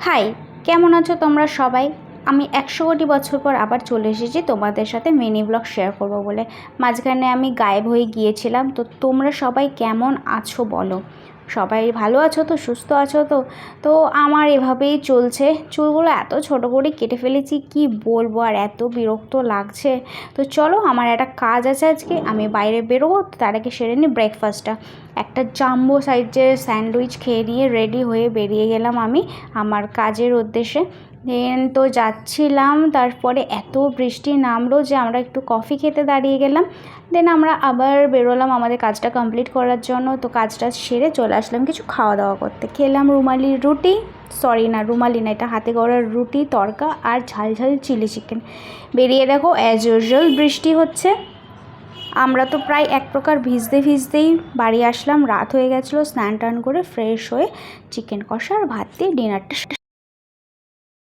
High, কেমন আছো তোমরা সবাই? আমি 100 কোটি বছর পর আবার চলে এসেছি তোমাদের সাথে মিনি ব্লগ শেয়ার করব বলে। মাঝখানে আমি গায়েব হয়ে গিয়েছিলাম, তো তোমরা সবাই কেমন আছো বলো? সবাই ভালো আছো তো, সুস্থ আছো তো? তো আমার এভাবেই চলছে। চুলগুলো এত ছোট করে কেটে ফেলেছি, কি বলবো, আর এত বিরক্ত লাগছে। তো চলো, আমার একটা কাজ আছে আজকে, আমি বাইরে বেরোবো, তো তার আগে সেরে নিই ব্রেকফাস্টটা। একটা জাম্বো সাইজের স্যান্ডউইচ খেয়ে নিয়ে রেডি হয়ে বেরিয়ে গেলাম আমি আমার কাজের উদ্দেশ্যে। দেন তো যাচ্ছিলাম, তারপরে এত বৃষ্টি নামলো যে আমরা একটু কফি খেতে দাঁড়িয়ে গেলাম। দেন আমরা আবার বেরোলাম আমাদের কাজটা কমপ্লিট করার জন্য। তো কাজটা সেরে চলে আসলাম কিছু খাওয়া দাওয়া করতে। খেলাম রুমালি রুটি, সরি না রুমালি না, এটা হাতে গড়ার রুটি, তড়কা আর ঝাল ঝাল চিলি চিকেন। বেরিয়ে দেখো অ্যাজ ইউজুয়াল বৃষ্টি হচ্ছে। আমরা তো প্রায় এক প্রকার ভিজতে ভিজতেই বাড়ি আসলাম। রাত হয়ে গেছিলো, স্নান টান করে ফ্রেশ হয়ে চিকেন কষা আর ভাত দিয়ে ডিনারটা